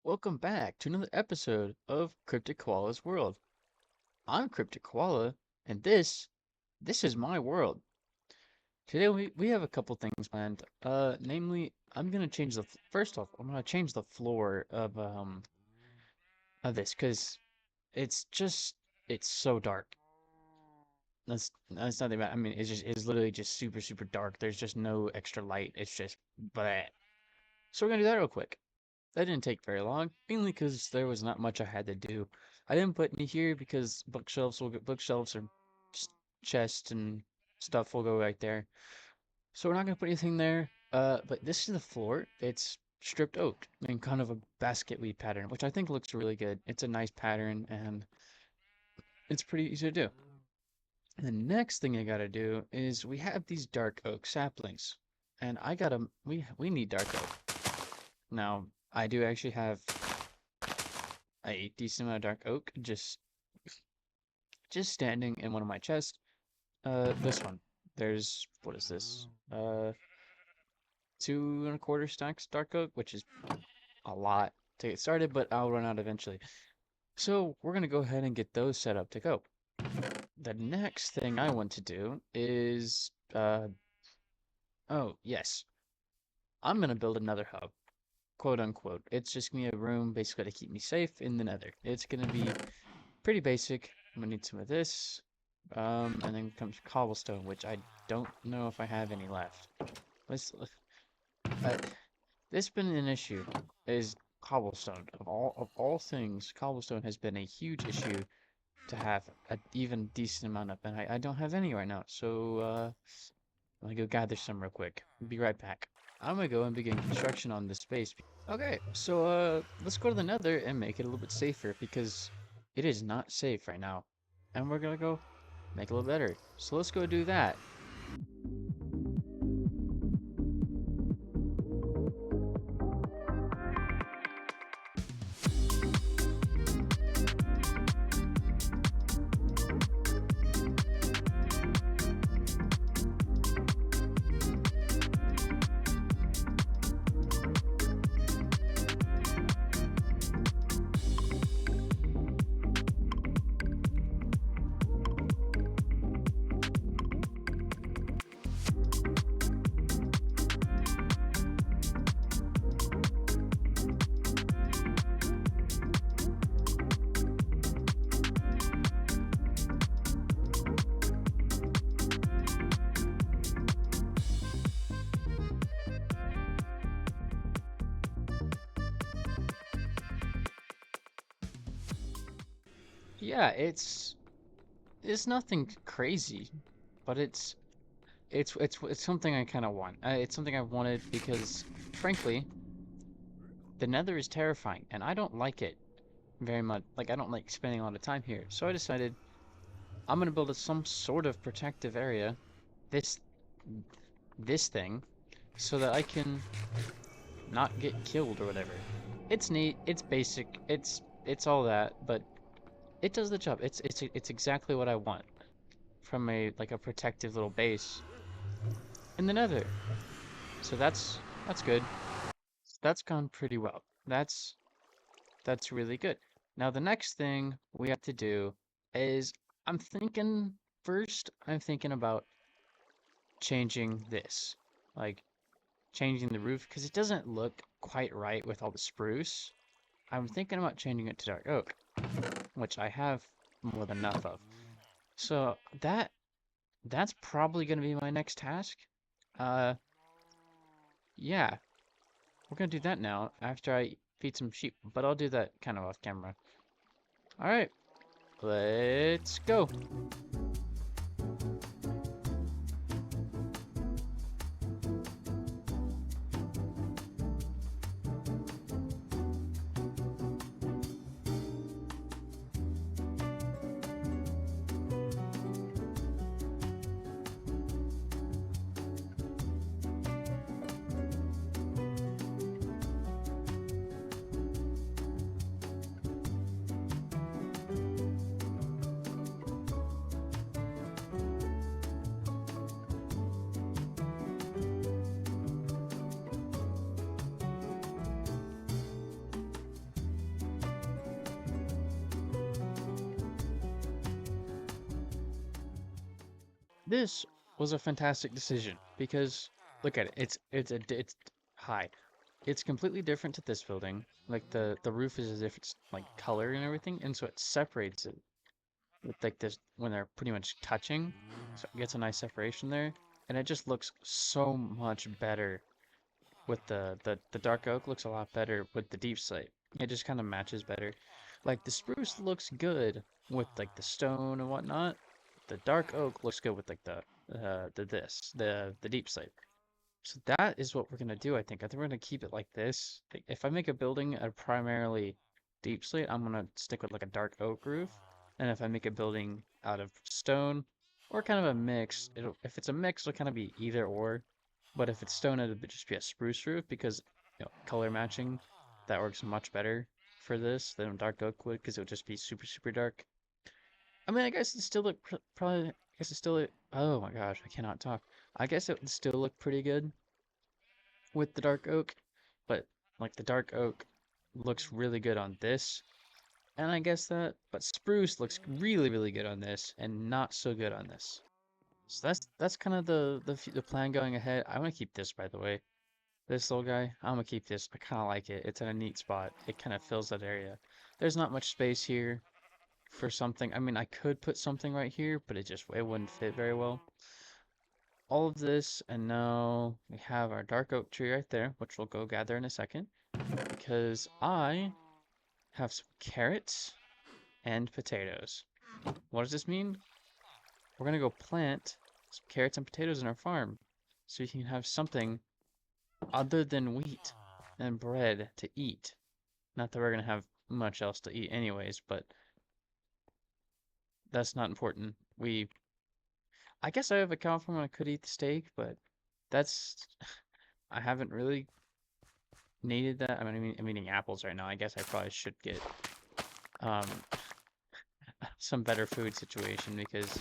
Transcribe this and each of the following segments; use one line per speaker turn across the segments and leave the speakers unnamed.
Welcome back to another episode of Cryptic Koala's World. I'm Cryptic Koala, and this is my world. Today we have a couple things planned. Namely, I'm gonna change first off, I'm gonna change the floor of this because it's just it's so dark. That's nothing bad. I mean, it's literally just super dark. There's just no extra light. It's just blah. So we're gonna do that real quick. That didn't take very long, mainly because there was not much I had to do. I didn't put any here because bookshelves or just chests and stuff will go right there. So we're not gonna put anything there. But this is the floor. It's stripped oak in kind of a basket weave pattern, which I think looks really good. It's a nice pattern and it's pretty easy to do. And the next thing I gotta do is we have these dark oak saplings, and we need dark oak. Now I do actually have a decent amount of dark oak just standing in one of my chests. This one. There's what is this? 2 1/4 stacks dark oak, which is a lot to get started, but I'll run out eventually. So we're gonna go ahead and get those set up to go. The next thing I want to do is oh yes, I'm gonna build another hub, quote unquote. It's just gonna be a room basically to keep me safe in the Nether. It's gonna be pretty basic. I'm gonna need some of this. And then comes cobblestone, which I don't know if I have any left. Let's, uh, this has been an issue, is cobblestone. Of all things, cobblestone has been a huge issue to have an even decent amount of, and I don't have any right now. So, I'm gonna go gather some real quick. Be right back. I'm gonna go and begin construction on this space. Okay, so, let's go to the Nether and make it a little bit safer because it is not safe right now. And we're gonna go make it a little better. So let's go do that. Yeah, it's nothing crazy, but it's something I kind of want. It's something I wanted because, frankly, the Nether is terrifying, and I don't like it very much. Like I don't like spending a lot of time here. So I decided I'm gonna build some sort of protective area, this this thing, so that I can not get killed or whatever. It's neat. It's basic. It's all that, but it does the job. It's exactly what I want from a protective little base in the Nether. So that's good. That's gone pretty well. That's really good. Now the next thing we have to do is I'm thinking about changing this. Like changing the roof because it doesn't look quite right with all the spruce. I'm thinking about changing it to dark oak, which I have more than enough of. So that's probably going to be my next task. Uh, yeah, we're going to do that now after I feed some sheep, but I'll do that kind of off camera. All right, let's go. This was a fantastic decision because look at it. It's high. It's completely different to this building. Like the roof is a different like color and everything, and so it separates it with like this when they're pretty much touching. So it gets a nice separation there, and it just looks so much better with the dark oak looks a lot better with the deep slate. It just kind of matches better. Like the spruce looks good with like the stone and whatnot. The dark oak looks good with like the deep slate. So that is what we're gonna do, I think. I think we're gonna keep it like this. Like, if I make a building a primarily deep slate, I'm gonna stick with like a dark oak roof. And if I make a building out of stone or kind of a mix, if it's a mix, it'll kind of be either or. But if it's stone, it'll just be a spruce roof because color matching that works much better for this than dark oak would because it would just be super super dark. I mean, I guess it still look probably. I guess it still. Oh my gosh, I cannot talk. I guess it would still look pretty good with the dark oak, but like the dark oak looks really good on this, and I guess that, but spruce looks really really good on this and not so good on this. So that's kind of the plan going ahead. I want to keep this, by the way. This little guy, I'm gonna keep this. I kind of like it. It's in a neat spot. It kind of fills that area. There's not much space here for something. I mean, I could put something right here, but it wouldn't fit very well. All of this, and now we have our dark oak tree right there, which we'll go gather in a second, because I have some carrots and potatoes. What does this mean? We're gonna go plant some carrots and potatoes in our farm, so we can have something other than wheat and bread to eat. Not that we're gonna have much else to eat anyways, but that's not important. I guess I have a cow farm and I could eat the steak, but that's I haven't really needed that. I'm eating apples right now. I guess I probably should get um some better food situation because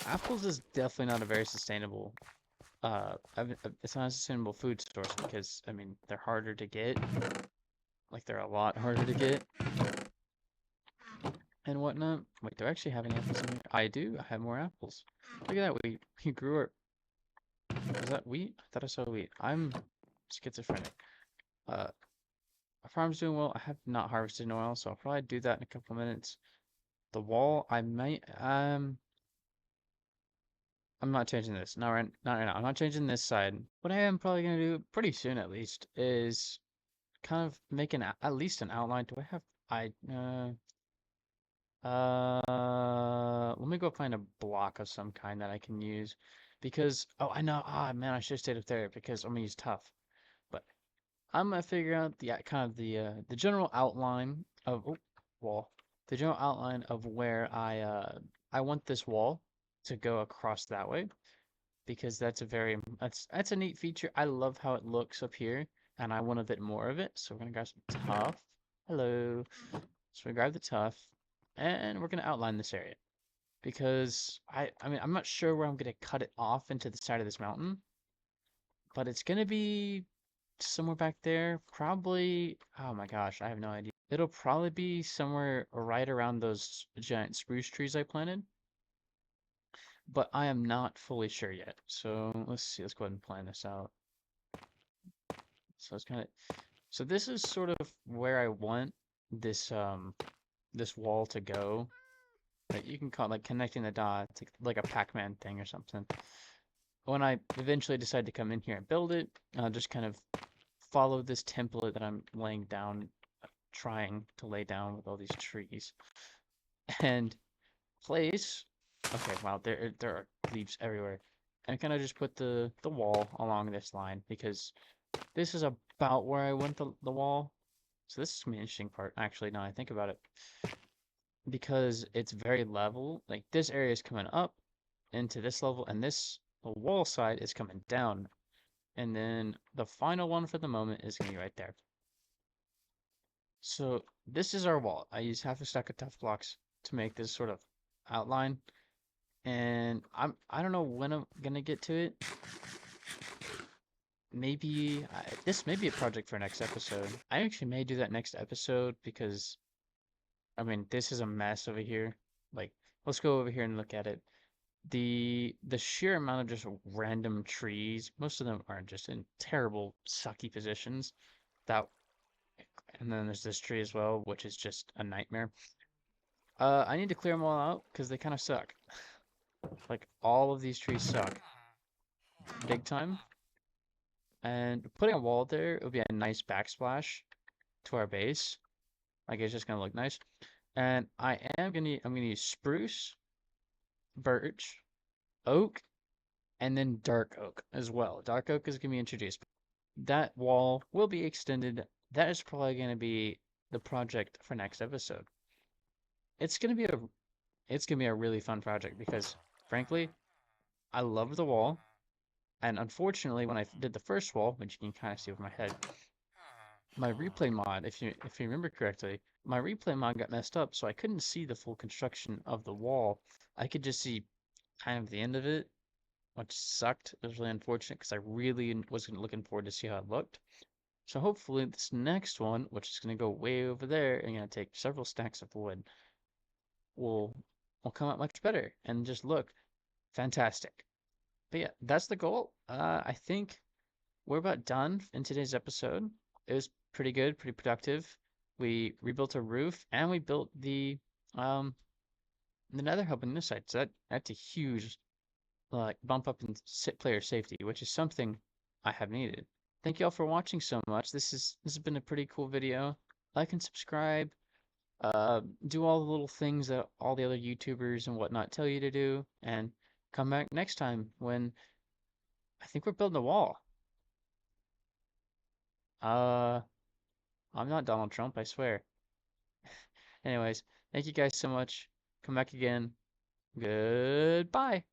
apples is definitely not a very sustainable it's not a sustainable food source because I mean they're harder to get. Like they're a lot harder to get and whatnot. Wait, do I actually have any apples in here? I do. I have more apples. Look at that. We grew our. Was that wheat? I thought I saw wheat. I'm schizophrenic. Our farm's doing well. I have not harvested in a while, so I'll probably do that in a couple of minutes. The wall, I might. I'm not changing this. Not right now. I'm not changing this side. What I am probably gonna do pretty soon, at least, is kind of make at least an outline. Do I have? Let me go find a block of some kind that I can use because oh I know man I should have stayed up there because I'm gonna use tough but I'm gonna figure out the kind of the general outline of wall the general outline of where I want this wall to go across that way because that's a neat feature. I love how it looks up here and I want a bit more of it, so we're gonna grab some tough. Hello. So we grab the tough, and we're gonna outline this area because I mean I'm not sure where I'm gonna cut it off into the side of this mountain, but it's gonna be somewhere back there. Probably. Oh my gosh, I have no idea. It'll probably be somewhere right around those giant spruce trees I planted, but I am not fully sure yet. So let's see. Let's go ahead and plan this out. So it's kind of. So this is sort of where I want this wall to go. Like you can call it like connecting the dots, like a Pac-Man thing or something. When I eventually decide to come in here and build it, I'll just kind of follow this template that I'm laying down, trying to lay down with all these trees, and place. Okay, wow, there are leaves everywhere, and kind of just put the wall along this line because this is about where I want the wall. So this is gonna be an interesting part, actually. Now I think about it, because it's very level. Like this area is coming up into this level, and this the wall side is coming down. And then the final one for the moment is gonna be right there. So this is our wall. I use half a stack of tough blocks to make this sort of outline. And I don't know when I'm gonna get to it. Maybe this may be a project for next episode. I actually may do that next episode because I mean this is a mess over here. Like let's go over here and look at it. The sheer amount of just random trees, most of them are just in terrible, sucky positions. That and then there's this tree as well, which is just a nightmare. I need to clear them all out because they kind of suck. Like all of these trees suck big time. And putting a wall there, it would be a nice backsplash to our base. Like it's just gonna look nice. And I'm gonna use spruce, birch, oak, and then dark oak as well. Dark oak is gonna be introduced. That wall will be extended. That is probably gonna be the project for next episode. It's gonna be a it's gonna be a really fun project because frankly, I love the wall. And unfortunately, when I did the first wall, which you can kind of see with my head, my replay mod, if you remember correctly, my replay mod got messed up, so I couldn't see the full construction of the wall. I could just see kind of the end of it, which sucked. It was really unfortunate because I really was looking forward to see how it looked. So hopefully this next one, which is going to go way over there and going to take several stacks of wood, will will come out much better and just look fantastic. But yeah, that's the goal. I think we're about done in today's episode. It was pretty good, pretty productive. We rebuilt a roof and we built um the Nether Hub on this side. So that's a huge like bump up in player safety, which is something I have needed. Thank you all for watching so much. This has been a pretty cool video. Like and subscribe. Do all the little things that all the other YouTubers and whatnot tell you to do, and come back next time when I think we're building a wall. Uh, I'm not Donald Trump, I swear. Anyways, thank you guys so much. Come back again. Goodbye.